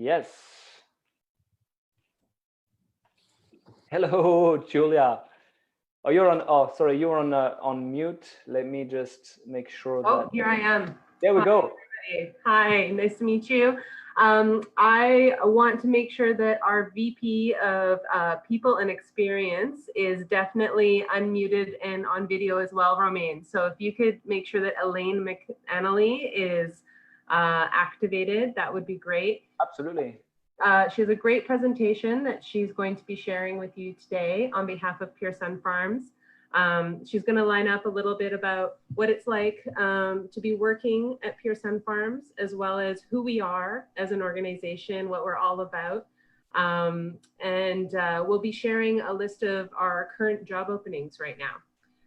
Yes. Hello, Julia. Oh, you're on. Oh, sorry, you're on mute. Let me just make sure that. Here I am. There we Hi, go. everybody. Hi, nice to meet you. I want to make sure that our VP of People and Experience is definitely unmuted and on video as well, Romaine. So if you could make sure that Elaine McAnally is activated, that would be great. Absolutely. She has a great presentation that she's going to be sharing with you today on behalf of Pure SunFarms. She's going to line up a little bit about what it's like to be working at Pure SunFarms, as well as who we are as an organization, what we're all about. We'll be sharing a list of our current job openings right now.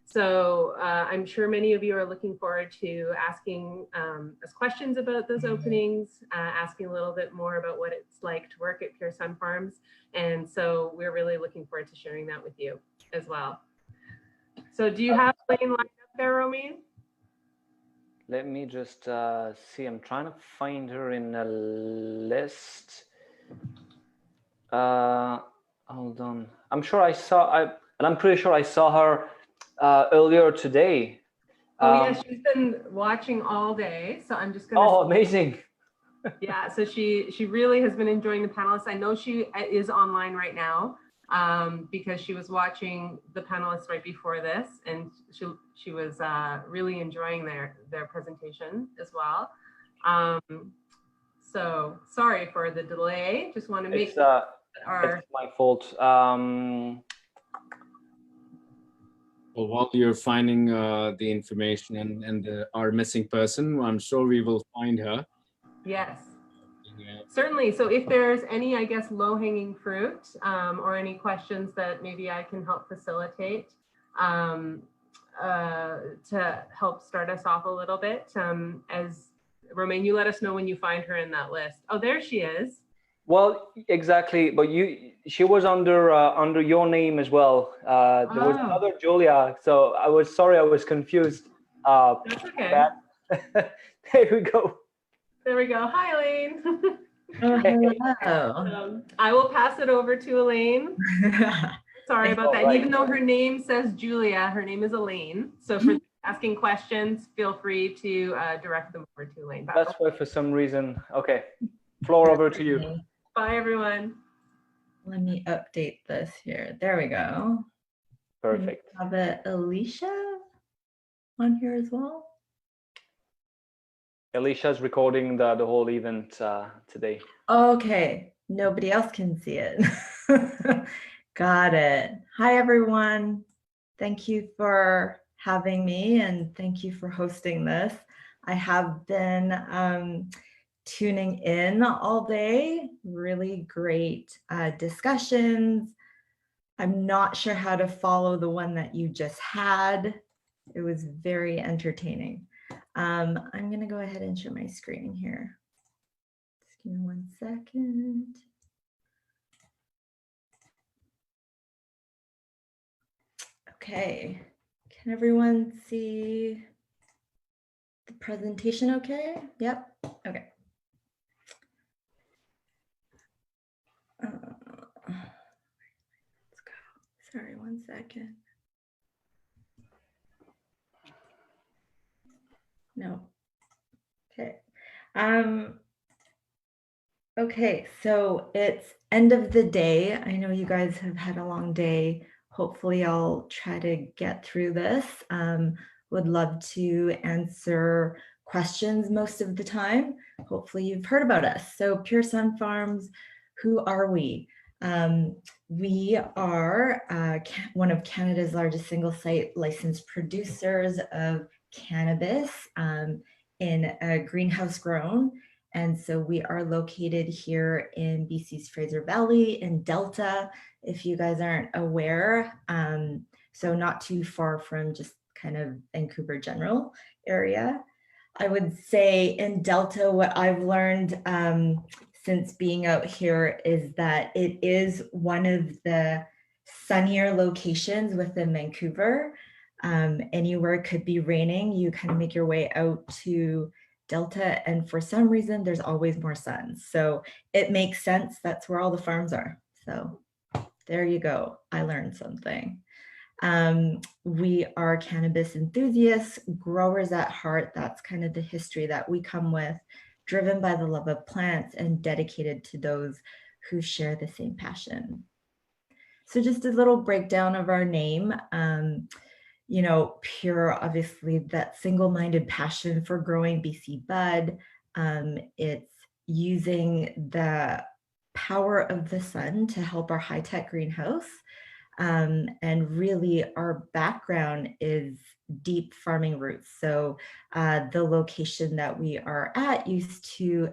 So I'm sure many of you are looking forward to asking us questions about those openings, asking a little bit more about what it's like to work at Pure SunFarms. And so we're really looking forward to sharing that with you as well. So do you have Elaine lined up there, Romaine? Let me just see. I'm trying to find her in a list. Hold on. I'm sure I saw, and I'm pretty sure I saw her earlier today. Oh, yeah, she's been watching all day. So I'm just going to. Oh, amazing. Yeah, so she really has been enjoying the panelists. I know she is online right now because she was watching the panelists right before this, and she was really enjoying their presentation as well. So sorry for the delay. Just want to make it's my fault. Well, while you're finding the information and our missing person, I'm sure we will find her. Yes, certainly. So if there's any, I guess, low-hanging fruit or any questions that maybe I can help facilitate to help start us off a little bit, as Romaine, you let us know when you find her in that list. Oh, there she is. Well, exactly, but she was under your name as well. There was another Julia, so I was sorry, I was confused. That's okay. There we go. There we go. Hi, Elaine. Oh, hello. I will pass it over to Elaine. Sorry about that. Right. Even though her name says Julia, her name is Elaine. So for asking questions, feel free to direct them over to Elaine. That's why for some reason. Okay, floor over to you. Bye, everyone. Let me update this here. There we go. Perfect. We have Alicia on here as well. Alicia's recording the whole event today. Okay, nobody else can see it. Got it. Hi, everyone. Thank you for having me and thank you for hosting this. I have been tuning in all day. Really great discussions. I'm not sure how to follow the one that you just had. It was very entertaining. I'm going to go ahead and share my screen here. Just give me 1 second. Okay, can everyone see the presentation okay? Yep, okay. Let's go. Sorry, 1 second. No. Okay. Okay, so it's end of the day. I know you guys have had a long day. Hopefully I'll try to get through this. Would love to answer questions most of the time. Hopefully you've heard about us. So Pure SunFarms, who are we? We are one of Canada's largest single site licensed producers of cannabis in a greenhouse grown. And so we are located here in BC's Fraser Valley in Delta, if you guys aren't aware. So not too far from just kind of Vancouver general area. I would say in Delta, what I've learned since being out here is that it is one of the sunnier locations within Vancouver. Anywhere it could be raining, you kind of make your way out to delta, and for some reason there's always more sun. So it makes sense. That's where all the farms are. So there you go. I learned something. We are cannabis enthusiasts, growers at heart. That's kind of the history that we come with, driven by the love of plants and dedicated to those who share the same passion. So just a little breakdown of our name. You know, pure, obviously, that single-minded passion for growing BC bud. It's using the power of the sun to help our high-tech greenhouse. And really our background is deep farming roots. So the location that we are at used to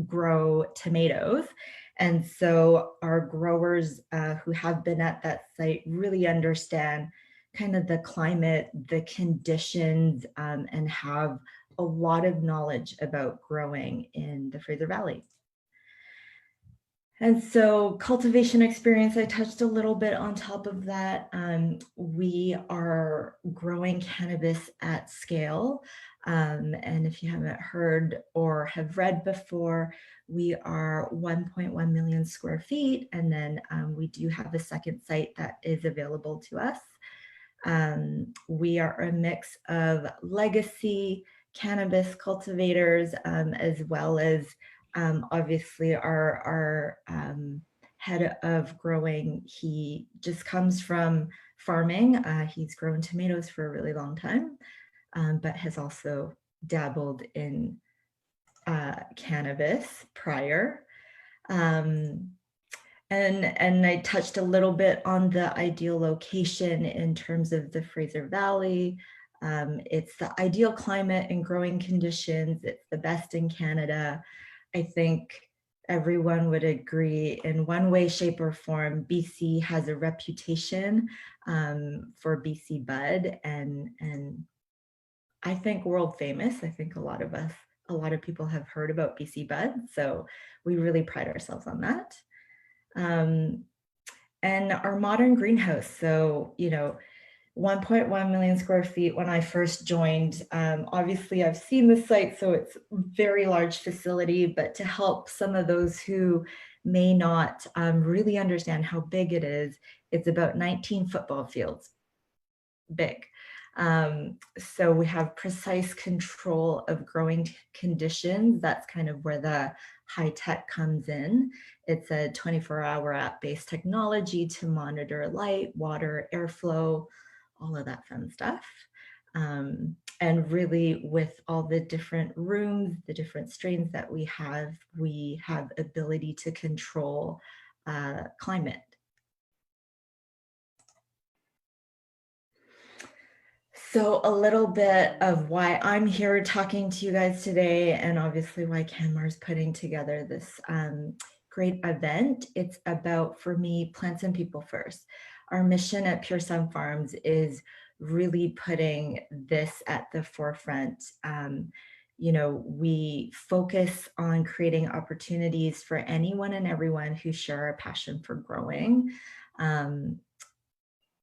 grow tomatoes. And so our growers who have been at that site really understand kind of the climate, the conditions, and have a lot of knowledge about growing in the Fraser Valley. And so Cultivation Experience, I touched a little bit on top of that. We are growing cannabis at scale. And if you haven't heard or have read before, we are 1.1 million square feet. And then we do have a second site that is available to us. We are a mix of legacy cannabis cultivators, as well as obviously our head of growing. He just comes from farming. He's grown tomatoes for a really long time, but has also dabbled in cannabis prior. And I touched a little bit on the ideal location in terms of the Fraser Valley. It's the ideal climate and growing conditions. It's the best in Canada. I think everyone would agree in one way, shape, or form, BC has a reputation for BC bud, and I think world famous. I think a lot of people have heard about BC bud, so we really pride ourselves on that. And our modern greenhouse, so 1.1 million square feet when I first joined. Obviously, I've seen the site, so it's a very large facility, but to help some of those who may not really understand how big it is, it's about 19 football fields big. So we have precise control of growing conditions. That's kind of where the high tech comes in. It's a 24-hour app-based technology to monitor light, water, airflow, all of that fun stuff. And really with all the different rooms, the different strains that we have ability to control climate. So a little bit of why I'm here talking to you guys today, and obviously why CanMar is putting together this great event. It's about, for me, plants and people first. Our mission at Pure SunFarms is really putting this at the forefront. We focus on creating opportunities for anyone and everyone who share a passion for growing.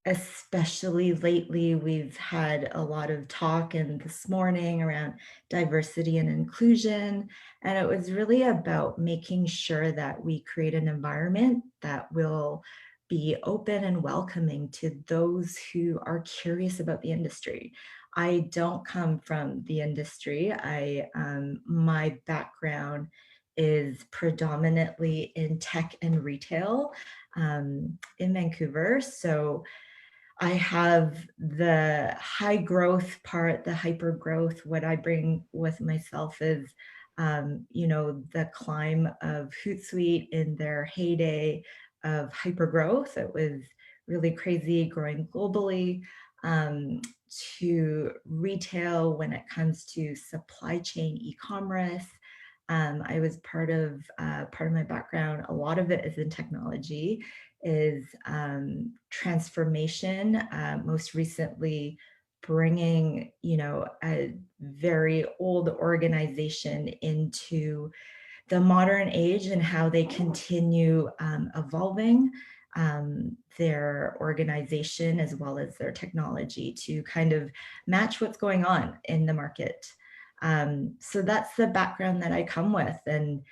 Especially lately, we've had a lot of talk, and this morning around diversity and inclusion. And it was really about making sure that we create an environment that will be open and welcoming to those who are curious about the industry. I don't come from the industry. My background is predominantly in tech and retail in Vancouver. So I have the high growth part, the hyper growth. What I bring with myself is, the climb of Hootsuite in their heyday of hyper growth. It was really crazy growing globally, to retail when it comes to supply chain e-commerce. I was part of my background. A lot of it is in technology, is transformation. Most recently, bringing a very old organization into the modern age and how they continue evolving their organization as well as their technology to kind of match what's going on in the market. So that's the background that I come with. And,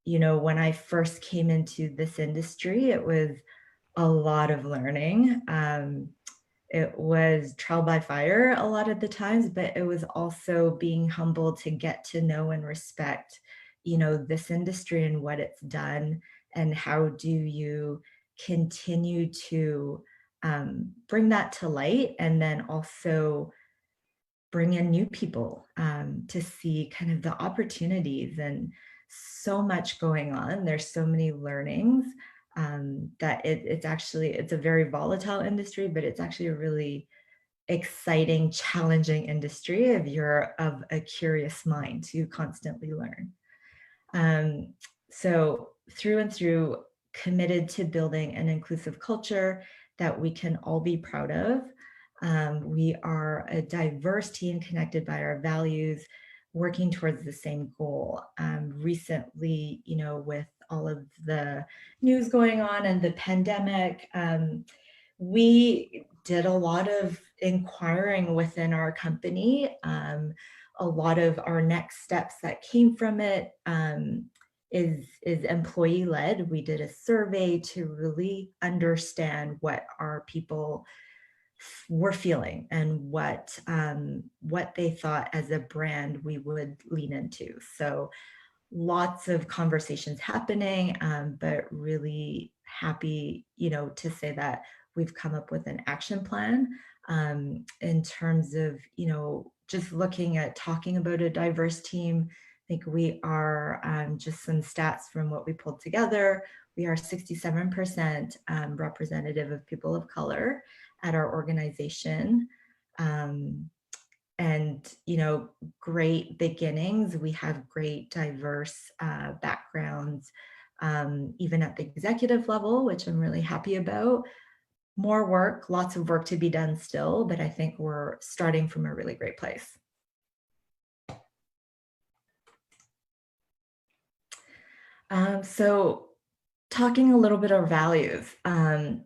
you know, when I first came into this industry, it was a lot of learning. It was trial by fire a lot of the times, but it was also being humble to get to know and respect, you know, this industry and what it's done, and how do you continue to bring that to light, and then also bring in new people to see kind of the opportunities, and so much going on. There's so many learnings that it's a very volatile industry, but it's actually a really exciting, challenging industry if you're of a curious mind to constantly learn. So through and through, committed to building an inclusive culture that we can all be proud of. We are a diverse team connected by our values, working towards the same goal. Recently, you know, with all of the news going on and the pandemic, we did a lot of inquiring within our company. A lot of our next steps that came from it is employee led. We did a survey to really understand what our people were feeling and what they thought as a brand we would lean into. So lots of conversations happening, but really happy, you know, to say that we've come up with an action plan in terms of, you know, just looking at talking about a diverse team. I think we are, just some stats from what we pulled together, we are 67% representative of people of color at our organization. And, you know, great beginnings. We have great diverse backgrounds, even at the executive level, which I'm really happy about. More work, lots of work to be done still, but I think we're starting from a really great place. So talking a little bit of values,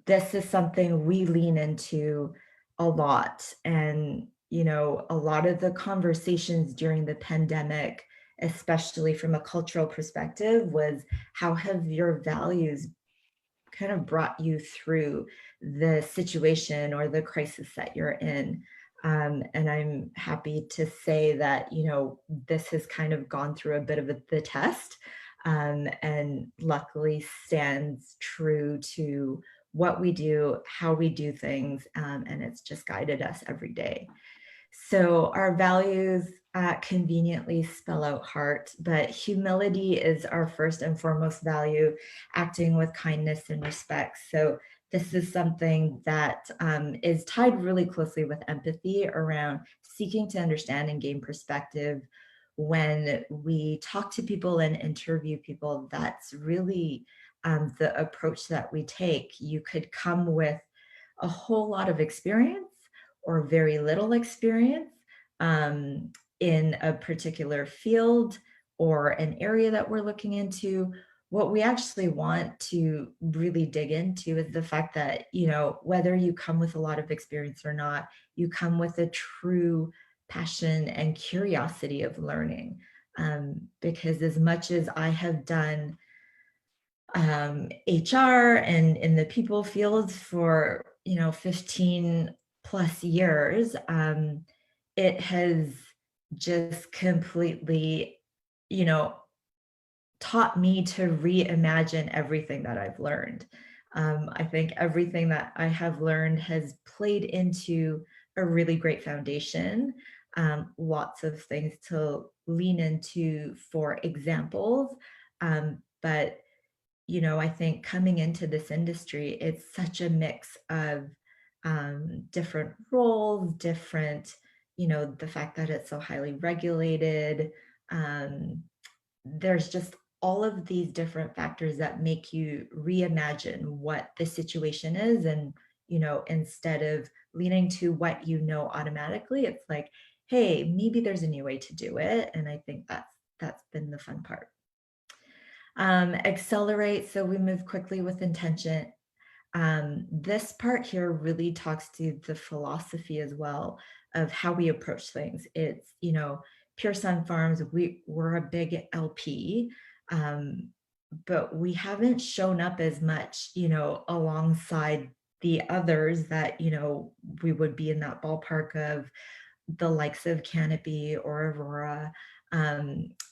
this is something we lean into a lot. And, you know, a lot of the conversations during the pandemic, especially from a cultural perspective, was how have your values kind of brought you through the situation or the crisis that you're in? And I'm happy to say that, you know, this has kind of gone through a bit of the test, and luckily stands true to what we do, how we do things, and it's just guided us every day. So our values conveniently spell out heart, but humility is our first and foremost value, acting with kindness and respect. So this is something that is tied really closely with empathy around seeking to understand and gain perspective. When we talk to people and interview people, that's really the approach that we take. You could come with a whole lot of experience or very little experience in a particular field or an area that we're looking into. What we actually want to really dig into is the fact that, you know, whether you come with a lot of experience or not, you come with a true passion and curiosity of learning. Because as much as I have done HR and in the people field for, you know, 15 plus years, it has just completely, you know, taught me to reimagine everything that I've learned. I think everything that I have learned has played into a really great foundation. Lots of things to lean into for examples, but you know, I think coming into this industry, it's such a mix of different roles, different, you know, the fact that it's so highly regulated. There's just all of these different factors that make you reimagine what the situation is. And, you know, instead of leaning to what you know automatically, it's like, hey, maybe there's a new way to do it. And I think that's been the fun part. Accelerate, so we move quickly with intention. This part here really talks to the philosophy as well of how we approach things. It's, you know, Pure SunFarms, we're a big LP, but we haven't shown up as much, you know, alongside the others that, you know, we would be in that ballpark of the likes of Canopy or Aurora.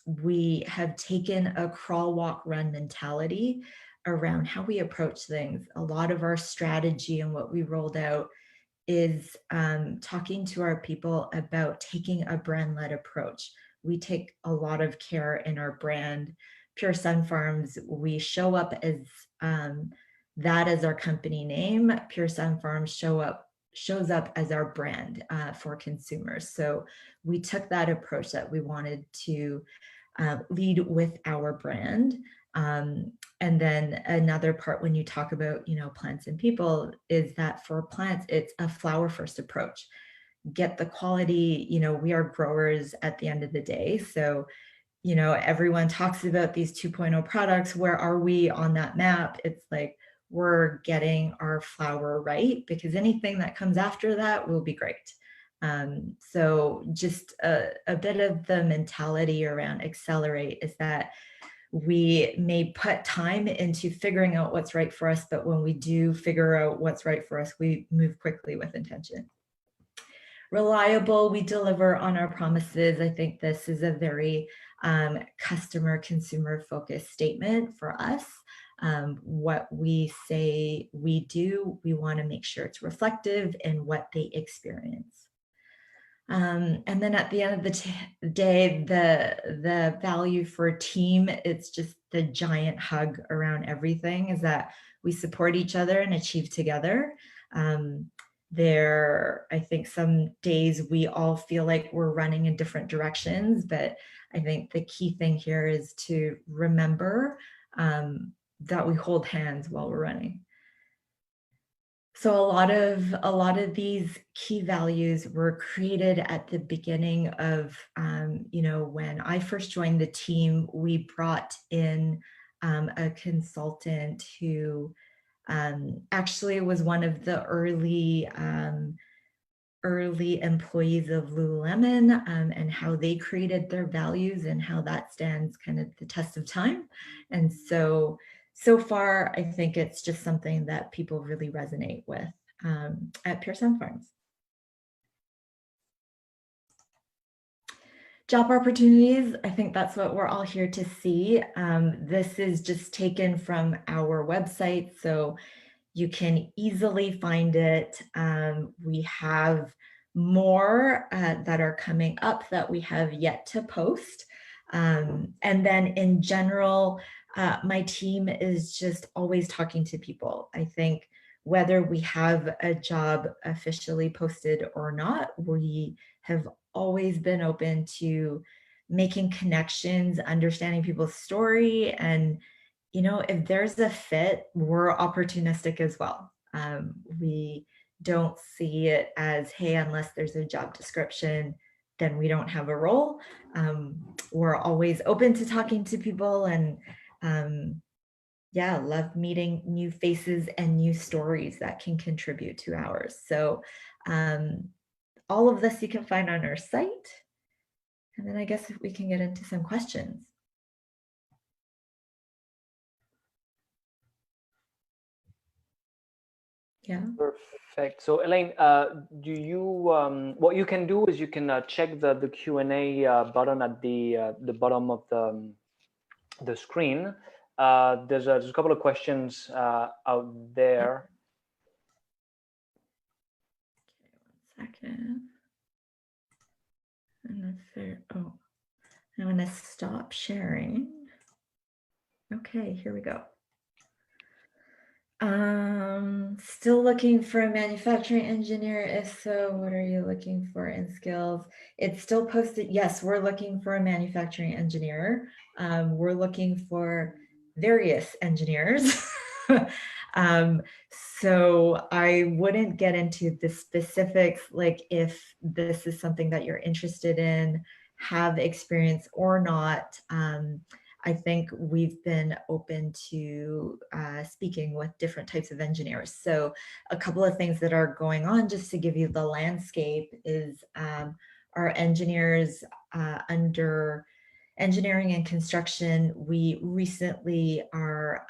We have taken a crawl, walk, run mentality around how we approach things. A lot of our strategy and what we rolled out is talking to our people about taking a brand-led approach. We take a lot of care in our brand. Pure SunFarms, we show up as that as our company name. Pure SunFarms shows up as our brand for consumers. So we took that approach that we wanted to lead with our brand. And then another part when you talk about, you know, plants and people is that for plants, it's a flower first approach. Get the quality, you know, we are growers at the end of the day. So, you know, everyone talks about these 2.0 products. Where are we on that map? It's like, we're getting our flower right, because anything that comes after that will be great. So just a bit of the mentality around Accelerate is that we may put time into figuring out what's right for us, but when we do figure out what's right for us, we move quickly with intention. Reliable, we deliver on our promises. I think this is a very customer, consumer focused statement for us. What we say we do, we want to make sure it's reflective in what they experience. And then at the end of the day, the value for a team, it's just the giant hug around everything, is that we support each other and achieve together. I think some days we all feel like we're running in different directions, but I think the key thing here is to remember that we hold hands while we're running. So a lot of these key values were created at the beginning of, you know, when I first joined the team, we brought in a consultant who actually was one of the early employees of Lululemon, and how they created their values and how that stands kind of the test of time. And so far, I think it's just something that people really resonate with at Pure SunFarms. Job opportunities, I think that's what we're all here to see. This is just taken from our website, so you can easily find it. We have more that are coming up that we have yet to post. And then in general, my team is just always talking to people. I think whether we have a job officially posted or not, we have always been open to making connections, understanding people's story, and you know, if there's a fit, we're opportunistic as well. We don't see it as, hey, unless there's a job description, then we don't have a role. We're always open to talking to people, and yeah, love meeting new faces and new stories that can contribute to ours. So all of this you can find on our site. And then I guess if we can get into some questions. Yeah. Perfect. So Elaine, do you what you can do is you can check the Q&A button at the bottom of the screen. There's a couple of questions out there. Okay, 1 second. And oh, I'm going to stop sharing. Okay, here we go. Still looking for a manufacturing engineer? If so, what are you looking for in skills? It's still posted. Yes, we're looking for a manufacturing engineer. We're looking for various engineers. So I wouldn't get into the specifics, like if this is something that you're interested in, have experience or not. I think we've been open to speaking with different types of engineers. So a couple of things that are going on, just to give you the landscape, is our engineers under engineering and construction, we recently are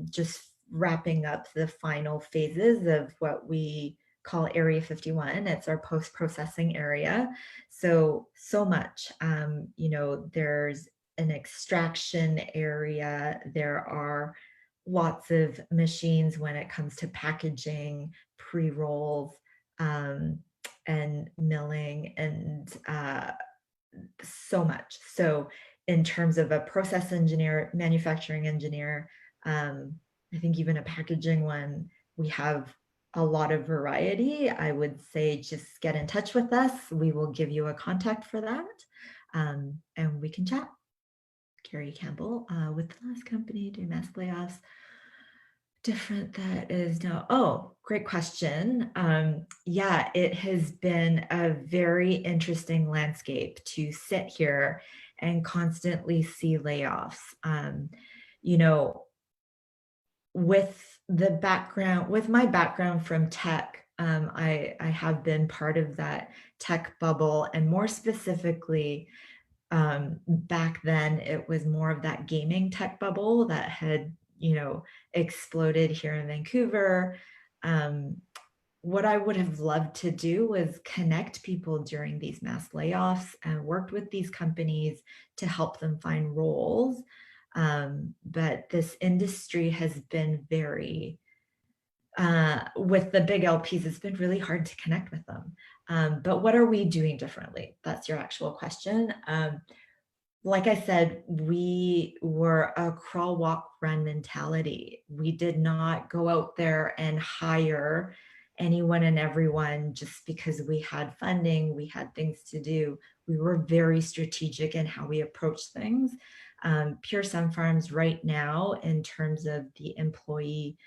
just wrapping up the final phases of what we call Area 51. It's our post-processing area. So much, there's an extraction area. There are lots of machines when it comes to packaging, pre-rolls, and milling, and so much. So in terms of a process engineer, manufacturing engineer, I think even a packaging one, we have a lot of variety. I would say just get in touch with us. We will give you a contact for that, and we can chat. Carrie Campbell, with the last company doing mass layoffs, different that is now. Oh, great question. Yeah, it has been a very interesting landscape to sit here and constantly see layoffs. With my background from tech, I have been part of that tech bubble, and more specifically, back then it was more of that gaming tech bubble that had exploded here in Vancouver. What I would have loved to do was connect people during these mass layoffs and worked with these companies to help them find roles. But this industry has been very, with the big LPs, it's been really hard to connect with them. But what are we doing differently? That's your actual question. Like I said, we were a crawl, walk, run mentality. We did not go out there and hire anyone and everyone just because we had funding, we had things to do. We were very strategic in how we approached things. Pure SunFarms right now, in terms of the employee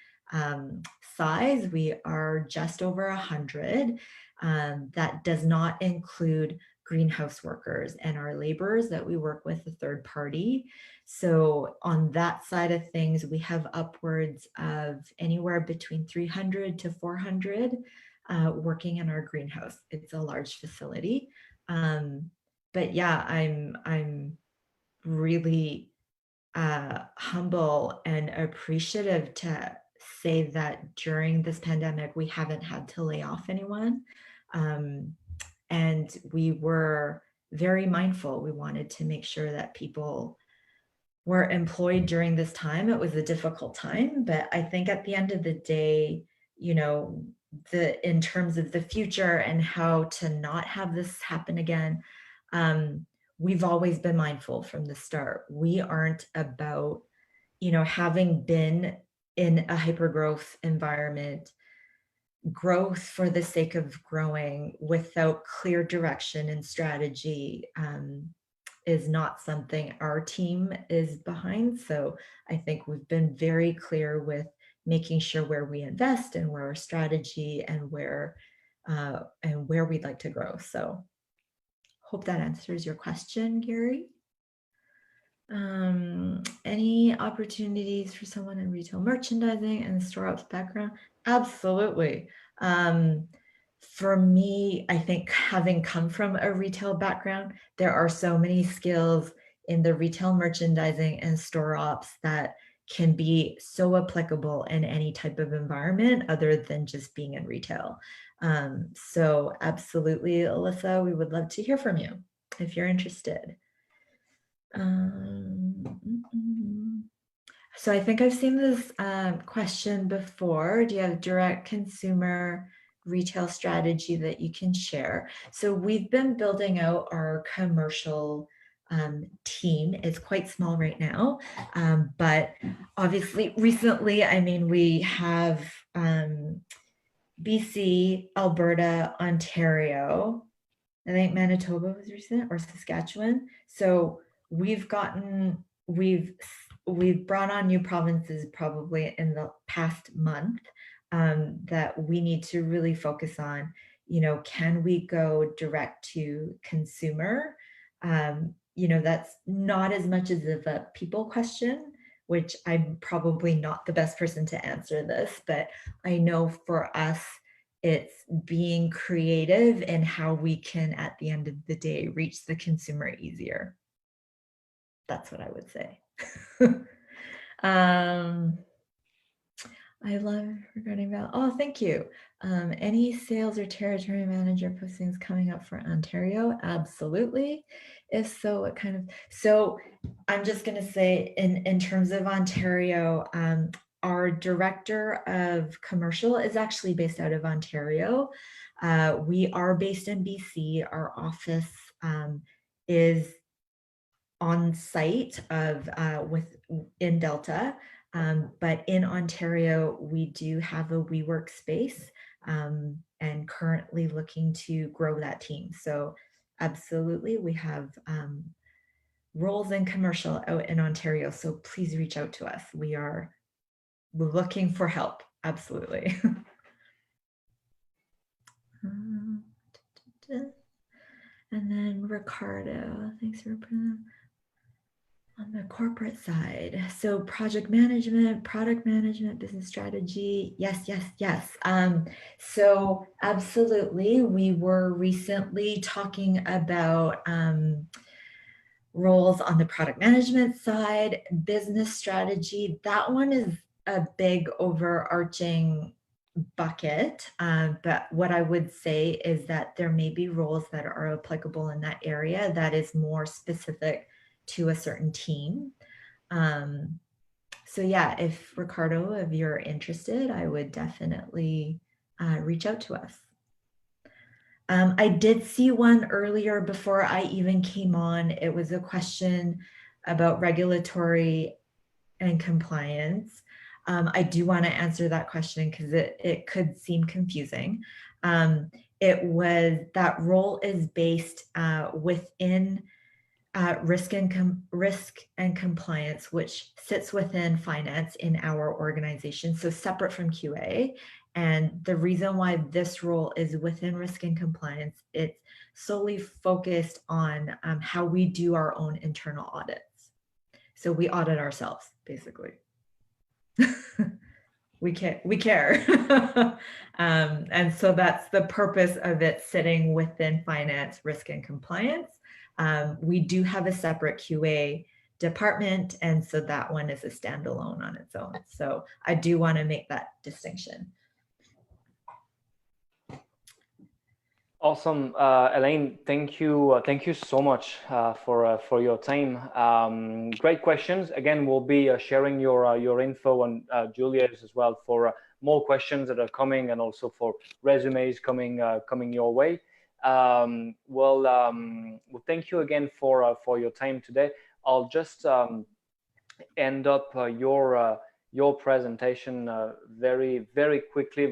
size, we are just over 100. That does not include greenhouse workers and our laborers that we work with a third party. So on that side of things, we have upwards of anywhere between 300 to 400 working in our greenhouse. It's a large facility. But yeah, I'm really humble and appreciative to say that during this pandemic, we haven't had to lay off anyone. And we were very mindful. We wanted to make sure that people were employed during this time. It was a difficult time, but I think at the end of the day, in terms of the future and how to not have this happen again, we've always been mindful from the start. We aren't about, having been in a hypergrowth environment, growth for the sake of growing without clear direction and strategy is not something our team is behind. So I think we've been very clear with making sure where we invest and where our strategy and where we'd like to grow. So hope that answers your question, Gary. Any opportunities for someone in retail merchandising and store ops background? Absolutely. For me, I think having come from a retail background, there are so many skills in the retail merchandising and store ops that can be so applicable in any type of environment other than just being in retail. So absolutely, Alyssa, we would love to hear from you if you're interested. So I think I've seen this question before. Do you have direct consumer retail strategy that you can share? So we've been building out our commercial team. It's quite small right now, but obviously recently, we have BC, Alberta, Ontario. I think Manitoba was recent, or Saskatchewan. So we've brought on new provinces probably in the past month that we need to really focus on. Can we go direct to consumer? That's not as much as of a people question, which I'm probably not the best person to answer this, but I know for us, it's being creative in how we can, at the end of the day, reach the consumer easier. That's what I would say. I love regarding about, oh, thank you. Any sales or territory manager postings coming up for Ontario? Absolutely. If so, what kind of, so I'm just going to say in terms of Ontario, our director of commercial is actually based out of Ontario. We are based in BC. Our office is on site in Delta. But in Ontario, we do have a WeWork space and currently looking to grow that team. So absolutely, we have roles in commercial out in Ontario. So please reach out to us. We're looking for help. Absolutely. And then Ricardo, thanks for on the corporate side. So project management, product management, business strategy. Yes, yes, yes. So absolutely, we were recently talking about roles on the product management side, business strategy. That one is a big overarching bucket. But what I would say is that there may be roles that are applicable in that area that is more specific to a certain team. So yeah, if Ricardo, if you're interested, I would definitely reach out to us. I did see one earlier before I even came on. It was a question about regulatory and compliance. I do want to answer that question because it could seem confusing. It was that role is based within risk and compliance, which sits within finance in our organization, so separate from QA. And the reason why this role is within risk and compliance, it's solely focused on how we do our own internal audits. So we audit ourselves, basically. we care. And so that's the purpose of it sitting within finance, risk and compliance. We do have a separate QA department, and so that one is a standalone on its own. So I do want to make that distinction. Awesome, Elaine. Thank you so much for your time. Great questions. Again, we'll be sharing your info and Julia's as well for more questions that are coming, and also for resumes coming your way. Well, thank you again for your time today. I'll just end up your presentation very quickly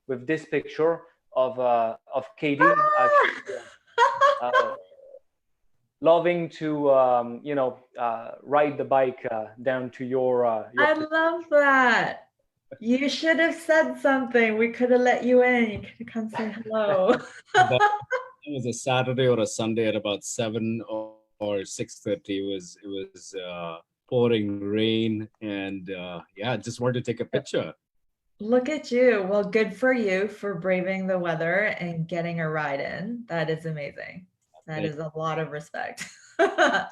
with this picture of Katie, actually, loving to ride the bike down to your I love that. You should have said something. We could have let you in. You could have come say hello. It was a Saturday or a Sunday at about 7 or 6:30. It was pouring rain, and yeah, just wanted to take a picture. Look at you. Well, good for you for braving the weather and getting a ride in. That is amazing. That is a lot of respect. We've got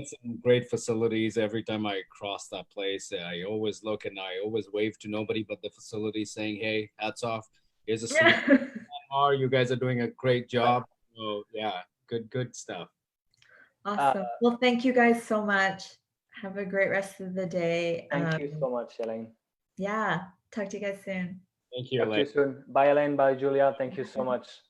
some great facilities. Every time I cross that place, I always look and I always wave to nobody but the facility, saying, "Hey, hats off. Here's a CanMar. You guys are doing a great job." So yeah, good stuff. Awesome. Well, thank you guys so much. Have a great rest of the day. Thank you so much, Elaine. Yeah. Talk to you guys soon. Thank you, Talk to you soon. Bye, Elaine. Bye, Julia. Thank you so much.